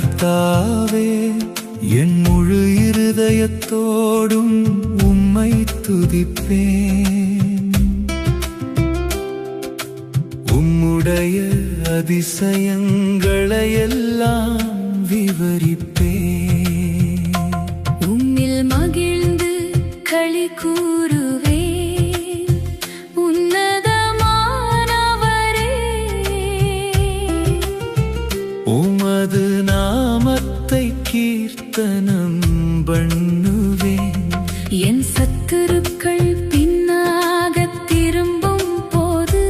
கர்த்தாவே, என் முழு இருதயத்தோடும் உம்மை துதிப்பேன். உம்முடைய அதிசயங்களையெல்லாம் விவரிப்பேன். உம்மில் மகிழ்ந்து களி கூறுவேன், உன்னதமானவரே. உமது நாமத்தை கீர்த்தனம் பண்ணுவேன். என் சத்துருக்கள் பின்னாக திரும்பும் போது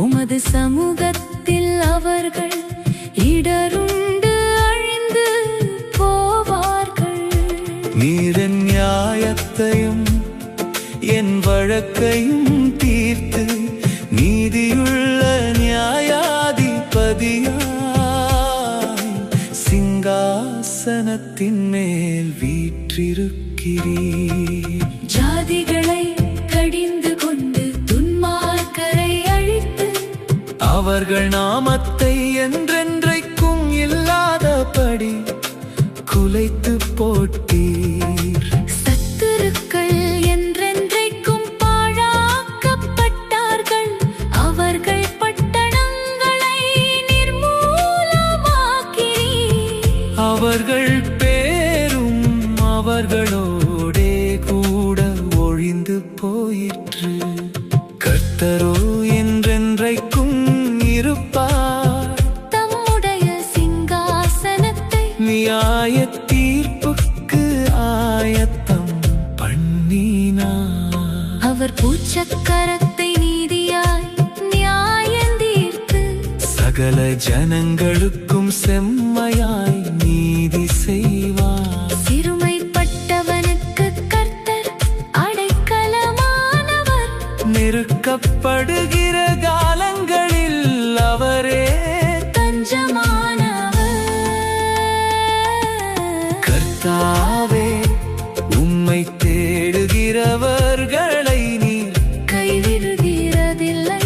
உமது சமூகத்தில் அவர்கள் இடருண்டு அழிந்து போவார்கள். நீர் என் நியாயத்தையும் என் வழக்கையும் தீர்த்து நீதியுள்ள நியாயாதிபதியாய் சிங்காசனத்தின் மேல் வீற்றிருக்கிறீர். ஜாதிகளை கடிந்து கொண்டு துன்மார்க்கரை அழித்து அவர்கள் நாமத்தை என்றென்றைக்கும் இல்லாதபடி குலைத்து போட்டீர். சத்துருக்கள் என்றென்றைக்கும் பாழாக்கப்பட்டார்கள். அவர்கள் பட்டணங்களை நிர்மூலமாக்கிறீர். அவர்கள் பேரும் அவர்களோடே கூட ஒழிந்து போயிற்று. கர்த்தரோ என்றென்றைக்கும் இருப்பார். தம்முடைய சிங்காசனத்தை நியாய தீர்ப்புக்கு ஆயத்தம் பண்ணினார். அவர் பூச்சக்கரத்தை நீதியாய் நியாயந்தீர்த்து சகல ஜனங்களுக்கும் செம்மையாய் நீதி செய்வார். சிறுமைப்பட்டவனுக்கு கர்த்தர் அடைக்கலமானவர். நெருக்கப்படுகிற காலங்களில் அவரே தஞ்சமானவர். கர்த்தாவே, உம்மை தேடுகிறவர்களை நீர் கைவிடுகிறதில்லை.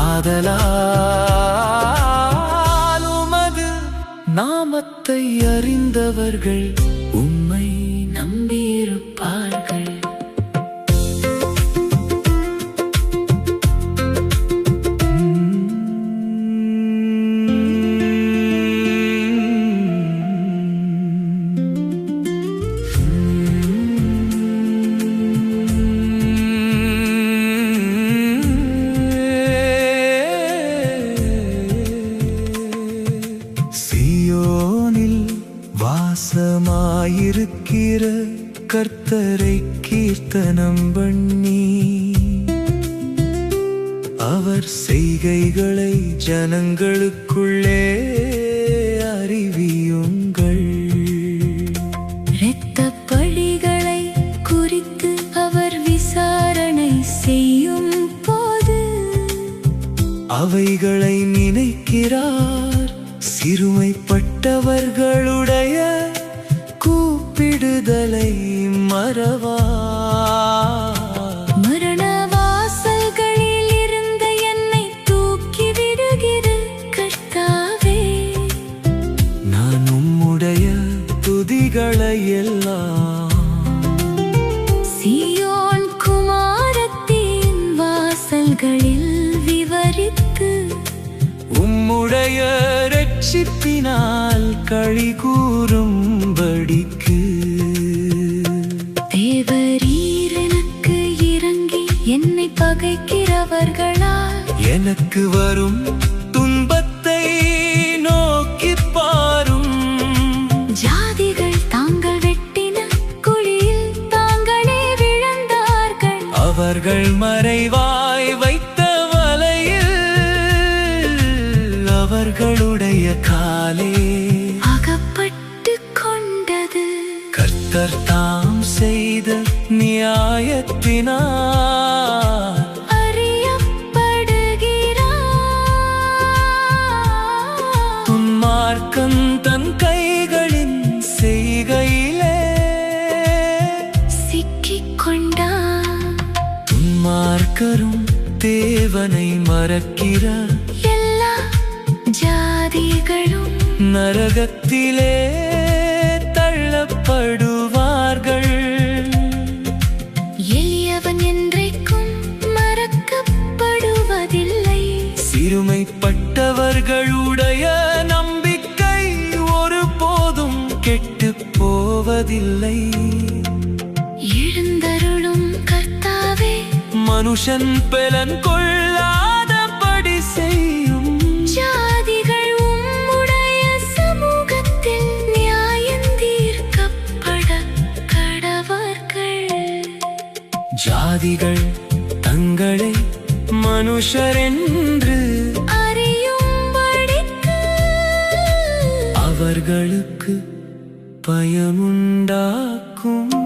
ஆதலால் உமது நாமத்தை அறிந்தவர்கள் உம்மை நம்பியிருப்பார்கள். சீயோனில் வாசமாயிருக்கிற கர்த்தரை கீர்த்தனம் பண்ணி அவர் செய்கைகளை ஜனங்களுக்குள்ளே அறிவியுங்கள். இரத்தப் பழிகளை குறித்து அவர் விசாரணை செய்யும் போது அவைகளை நினைக்கிறார். சிறுமைப்பட்டவர்களுடைய கூப்பிடுதலை மறவார். மரண வாசல்களில் இருந்த என்னை தூக்கி விடுகிற கர்த்தாவே, நான் உம்முடைய துதிகளை எல்லாம் சீயோன் குமாரத்தின் வாசல்களில் விவரித்து உம்முடைய இரட்சிப்பினால் களி கூறும்படிக்கு தேவரீர் எனக்கு இறங்கி என்னை பகைக்கிறவர்களால் எனக்கு வரும் துன்பத்தை நோக்கி பாரும். ஜாதிகள் தாங்கள் வெட்டின குழியில் தாங்களே விழுந்தார்கள். அவர்கள் மறைவாய் வைத்த வலையில் அவர்களுடைய காலே அகப்பட்டு கொண்டது. கர்த்தர் தாம் செய்த நியாயத்தினால் அறியப்படுகிறார். துன்மார்க்கன் தன் கைகளின் செய்கையிலே சிக்கிக் கொண்டார். துன்மார்க்கரும் தேவனை மறக்கிறார். எல்லா ஜாதிகளும் நரகத்திலே தள்ளப்படுவார்கள். எளியவன் என்றைக்கும் மறக்கப்படுவதில்லை. சிறுமைப்பட்டவர்களுடைய நம்பிக்கை ஒருபோதும் கெட்டுப் போவதில்லை. எழுந்தருளும் கர்த்தாவே, மனுஷன் பலன் கொள்ளாதபடி செய்யும். ஜாதிகள் உம்முடைய சமூகத்தில் நியாயந்தீர்க்கப்பட கடவர்கள். ஜாதிகள் தங்களை மனுஷரென்று அறியும்படிக்கு அவர்களுக்கு பயமுண்டாக்கும்.